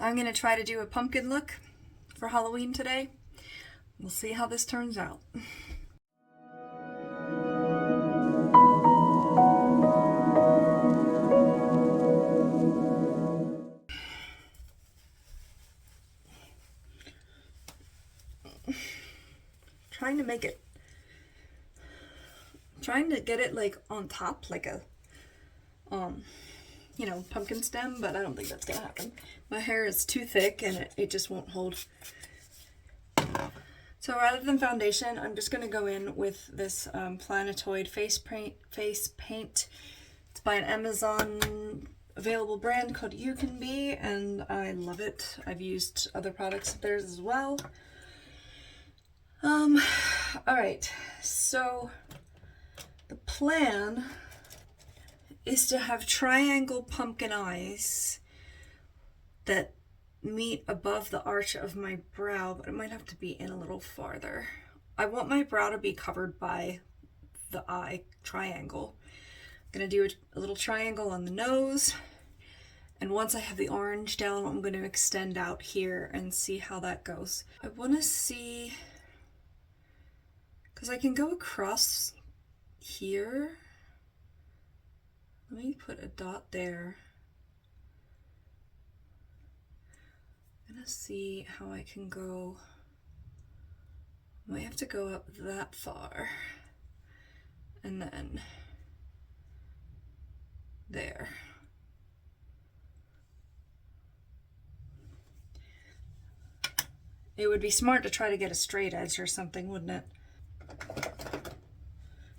I'm gonna try to do a pumpkin look for Halloween today. We'll see how this turns out. Trying to get it like on top, like a you know, pumpkin stem, but I don't think that's gonna happen. My hair is too thick and it just won't hold. So rather than foundation, I'm just gonna go in with this Planetoid face paint. It's by an Amazon available brand called You Can Be, and I love it. I've used other products of theirs as well. All right, so the plan is to have triangle pumpkin eyes that meet above the arch of my brow, but it might have to be in a little farther. I want my brow to be covered by the eye triangle. I'm gonna do a little triangle on the nose, and once I have the orange down, I'm gonna extend out here and see how that goes. I wanna see, because I can go across here. Let me put a dot there. I'm gonna see how I can go. I might have to go up that far. And then there. It would be smart to try to get a straight edge or something, wouldn't it?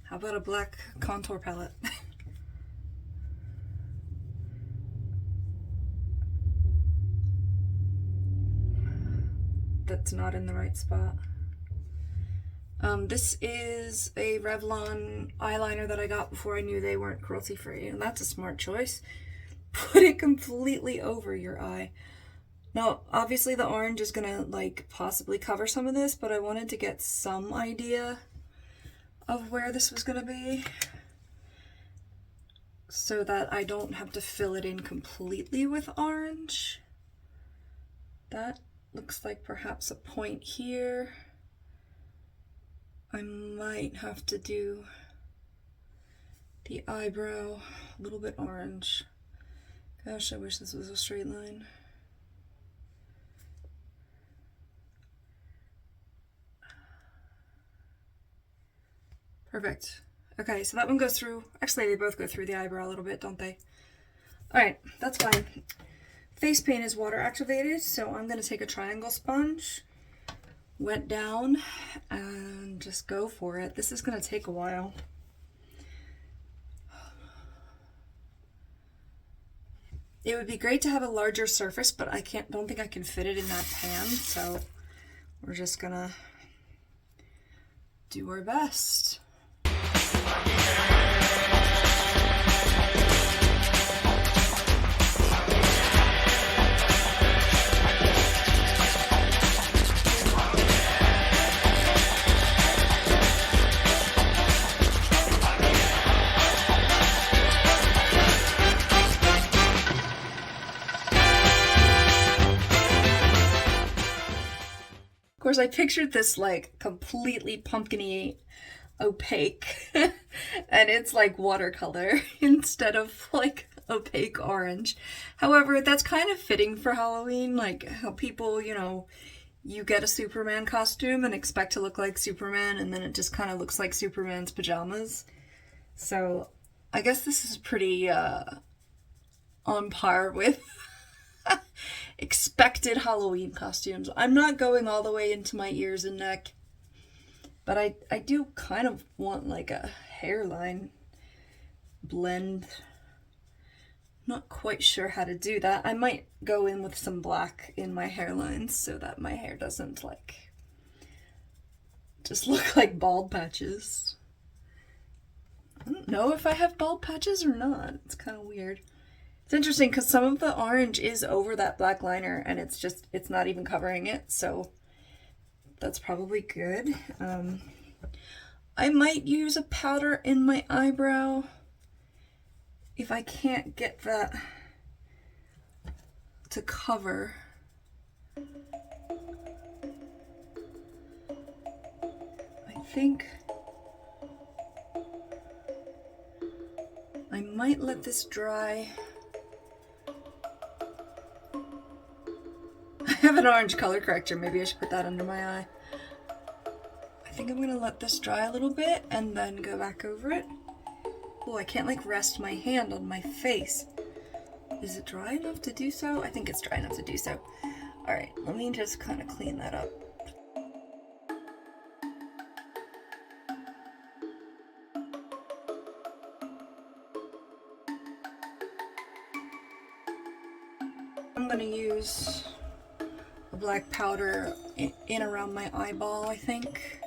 How about a black contour palette? That's not in the right spot. This is a Revlon eyeliner that I got before I knew they weren't cruelty free, and that's a smart choice. Put it completely over your eye. Now, obviously the orange is gonna like possibly cover some of this, but I wanted to get some idea of where this was gonna be so that I don't have to fill it in completely with orange. That looks like perhaps a point here. I might have to do the eyebrow a little bit orange. Gosh, I wish this was a straight line. Perfect. Okay, so that one goes through. Actually, they both go through the eyebrow a little bit, don't they? All right, that's fine. Face paint is water activated, so I'm gonna take a triangle sponge, wet down, and just go for it. This is gonna take a while. It would be great to have a larger surface, but don't think I can fit it in that pan, so we're just gonna do our best. Of course, I pictured this like completely pumpkin-y, opaque, and it's like watercolor instead of like opaque orange. However, that's kind of fitting for Halloween, like how people, you know, you get a Superman costume and expect to look like Superman, and then it just kind of looks like Superman's pajamas. So I guess this is pretty on par with expected Halloween costumes. I'm not going all the way into my ears and neck, but I do kind of want like a hairline blend. Not quite sure how to do that. I might go in with some black in my hairlines so that my hair doesn't like just look like bald patches. I don't know if I have bald patches or not. It's kind of weird. It's interesting because some of the orange is over that black liner and it's not even covering it, so that's probably good. I might use a powder in my eyebrow if I can't get that to cover. think I might let this dry. I have an orange color corrector, maybe I should put that under my eye. I think I'm gonna let this dry a little bit and then go back over it. Oh, I can't like rest my hand on my face. Is it dry enough to do so? I think it's dry enough to do so. All right, let me just kind of clean that up. I'm gonna use a black powder in around my eyeball, I think.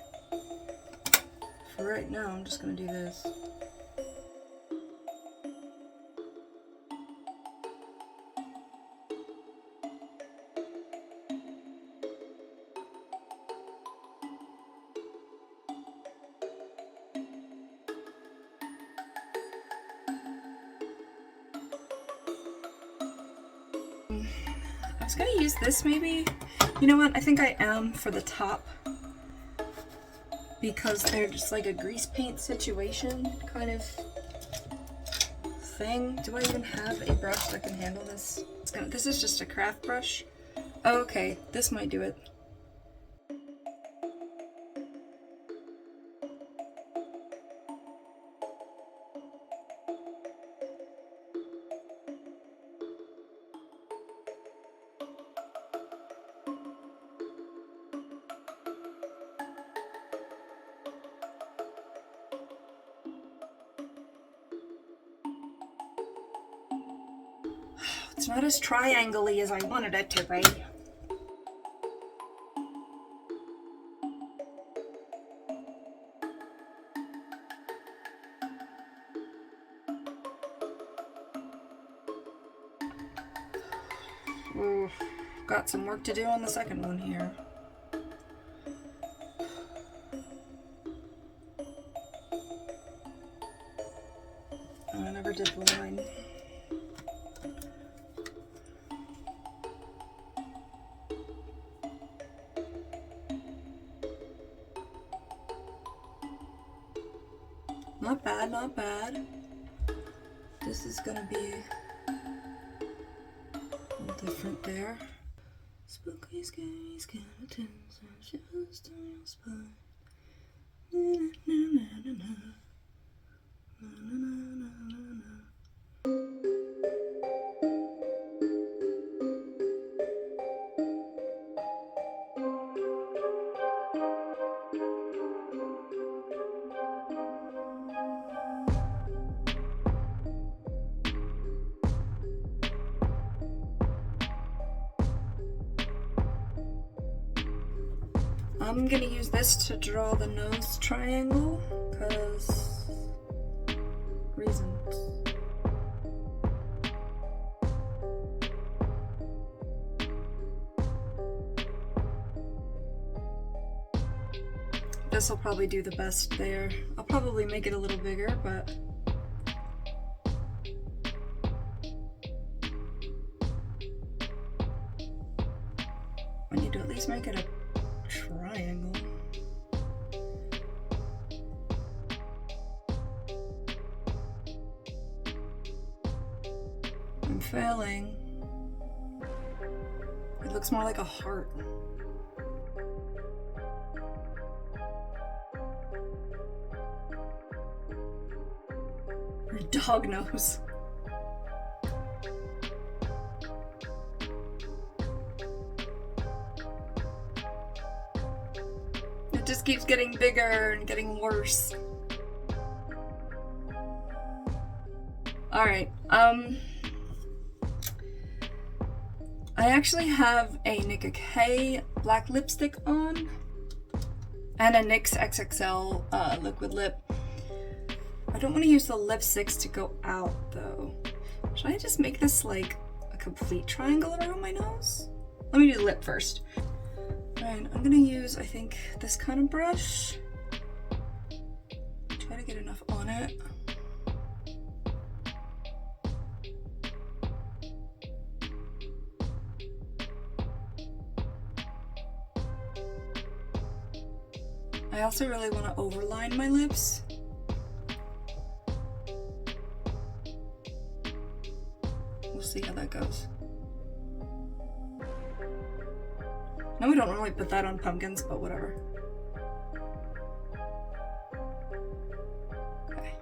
For right now, I'm just gonna do this. I was gonna use this maybe. You know what? I think I am for the top because they're just like a grease paint situation kind of thing. Do I even have a brush that can handle this? This is just a craft brush. Oh, okay, this might do it. It's not as triangle-y as I wanted it to be. Ooh, got some work to do on the second one here. Oh, I never did the line. Not bad, not bad. This is gonna be a little different there. Spooky, scary skeletons and shivers down your spine. Na, na, na, na, na. Na, na, na, na, na. I'm gonna use this to draw the nose triangle, because reasons. This will probably do the best there. I'll probably make it a little bigger, but I need to at least make it a triangle. I'm failing. It looks more like a heart. Or dog nose. It just keeps getting bigger and getting worse. Alright, I actually have a Nicka K black lipstick on and a NYX XXL liquid lip. I don't want to use the lipsticks to go out though. Should I just make this like a complete triangle around my nose? Let me do the lip first. Alright, I'm gonna use, I think, this kind of brush. Try to get enough on it. I also really want to overline my lips. We'll see how that goes. No, we don't normally put that on pumpkins, but whatever. Okay.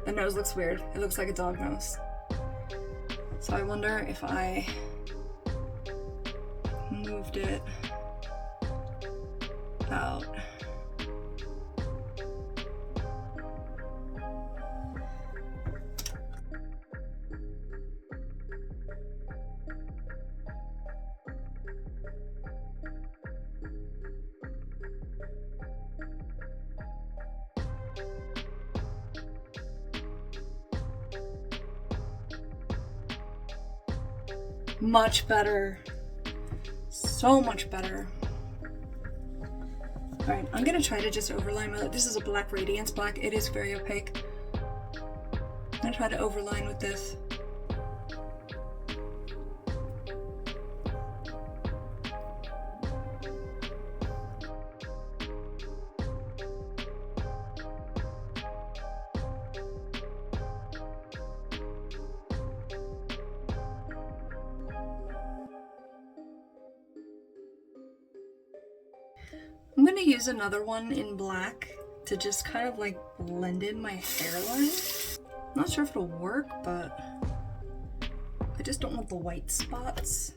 The nose looks weird. It looks like a dog nose. So I wonder if I moved it out. Much better. So much better. Alright, I'm gonna try to just overline my lip. This is a black radiance black. It is very opaque. I'm gonna try to overline with this. I'm gonna use another one in black to just kind of like blend in my hairline. I'm not sure if it'll work, but I just don't want the white spots.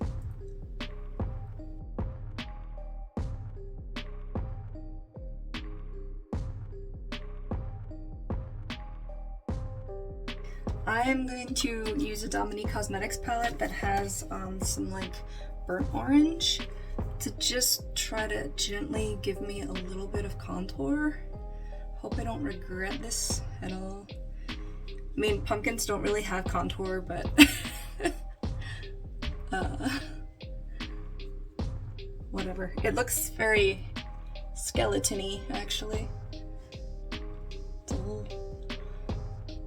I am going to use a Dominique Cosmetics palette that has some like burnt orange to just try to gently give me a little bit of contour. Hope I don't regret this at all. I mean, pumpkins don't really have contour, but whatever. It looks very skeleton-y, actually.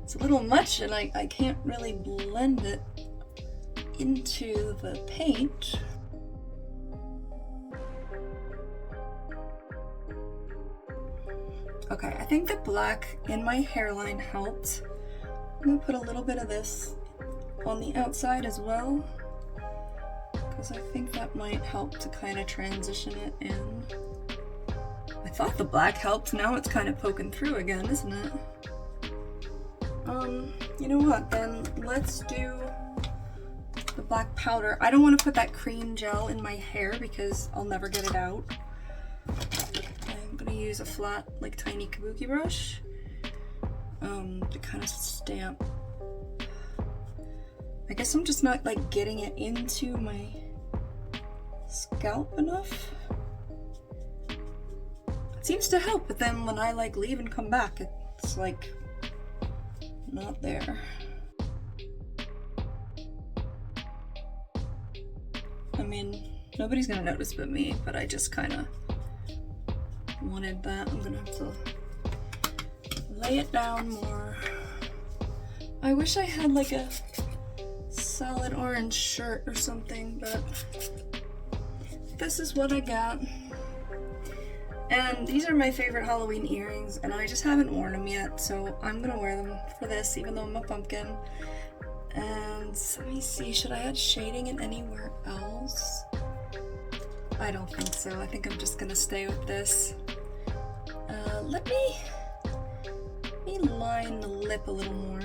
It's a little much, and I can't really blend it into the paint. Okay, I think the black in my hairline helped. I'm gonna put a little bit of this on the outside as well, because I think that might help to kind of transition it in. I thought the black helped, now it's kind of poking through again, isn't it? You know what, then let's do the black powder. I don't want to put that cream gel in my hair because I'll never get it out. I'm gonna use a flat, like tiny kabuki brush to kind of stamp. I guess I'm just not like getting it into my scalp enough. It seems to help, but then when I like leave and come back, it's like not there. I mean, nobody's gonna notice but me, but I just kind of wanted that. I'm gonna have to lay it down more. I wish I had like a solid orange shirt or something, but this is what I got. And these are my favorite Halloween earrings, and I just haven't worn them yet, so I'm gonna wear them for this, even though I'm a pumpkin. And let me see, should I add shading in anywhere else? I don't think so. I think I'm just gonna stay with this. Let me line the lip a little more.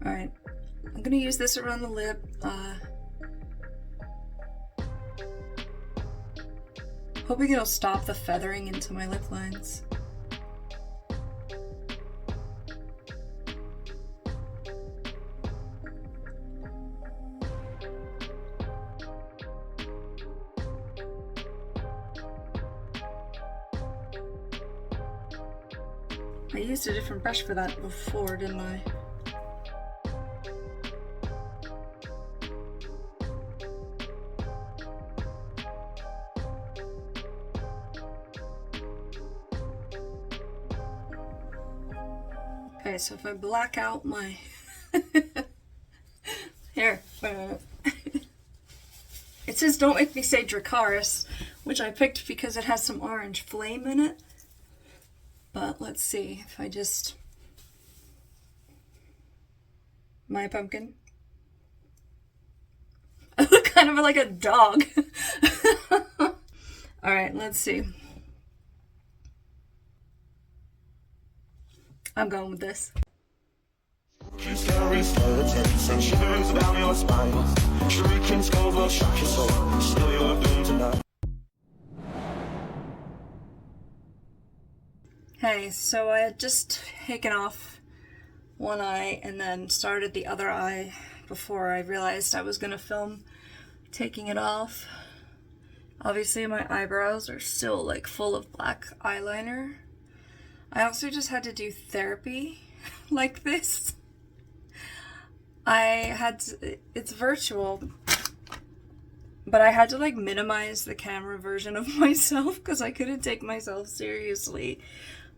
Alright, I'm gonna use this around the lip. Hoping it'll stop the feathering into my lip lines. I used a different brush for that before, didn't I? Okay, so if I black out my here, wait a minute. It says don't make me say Dracarys, which I picked because it has some orange flame in it. But let's see if I just... My pumpkin. I look kind of like a dog. Alright, let's see. I'm going with this. Hey, so I had just taken off one eye and then started the other eye before I realized I was gonna film taking it off. Obviously my eyebrows are still like full of black eyeliner. I also just had to do therapy like this. It's virtual, but I had to like minimize the camera version of myself because I couldn't take myself seriously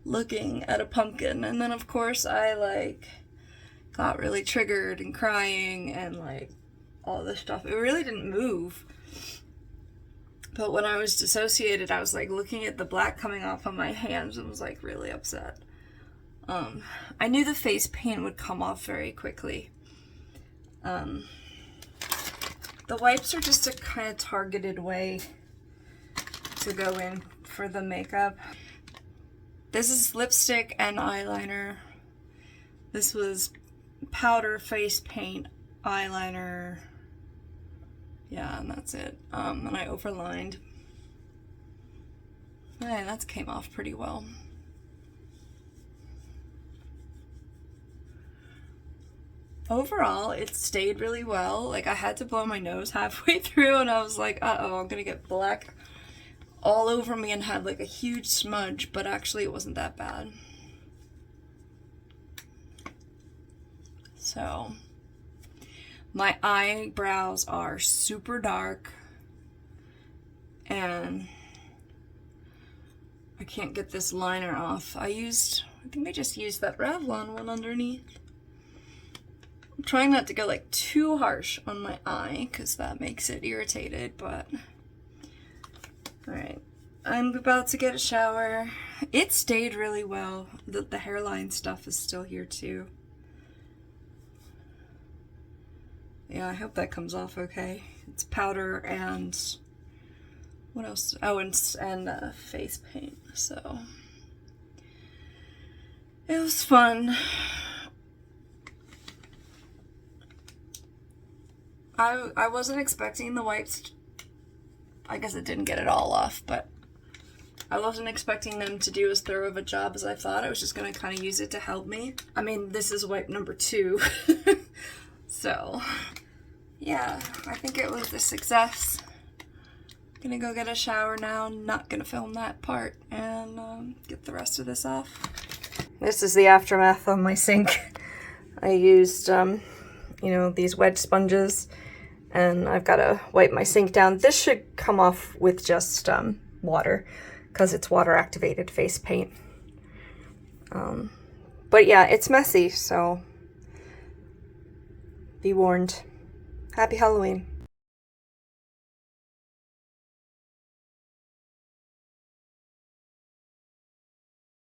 looking at a pumpkin. And then of course I like got really triggered and crying and like all this stuff. It really didn't move. But when I was dissociated, I was like looking at the black coming off on my hands and was like really upset. I knew the face paint would come off very quickly. The wipes are just a kind of targeted way to go in for the makeup. This is lipstick and eyeliner. This was powder, face paint, eyeliner. Yeah, and that's it. And I overlined. Hey, that came off pretty well. Overall, it stayed really well. Like, I had to blow my nose halfway through, and I was like, uh-oh, I'm gonna get black all over me and had like a huge smudge, but actually it wasn't that bad. So, my eyebrows are super dark, and I can't get this liner off. I think I just used that Revlon one underneath. I'm trying not to go like too harsh on my eye because that makes it irritated, but alright. I'm about to get a shower. It stayed really well. The hairline stuff is still here too. Yeah, I hope that comes off okay. It's powder and what else? Oh, and face paint. So it was fun. I wasn't expecting the wipes. I guess it didn't get it all off, but I wasn't expecting them to do as thorough of a job as I thought. I was just gonna kind of use it to help me. I mean, this is wipe number 2. So, yeah, I think it was a success. Gonna go get a shower now. Not gonna film that part and get the rest of this off. This is the aftermath on my sink. I used, you know, these wedge sponges, and I've got to wipe my sink down. This should come off with just water, because it's water activated face paint. But yeah, it's messy, so be warned. Happy Halloween.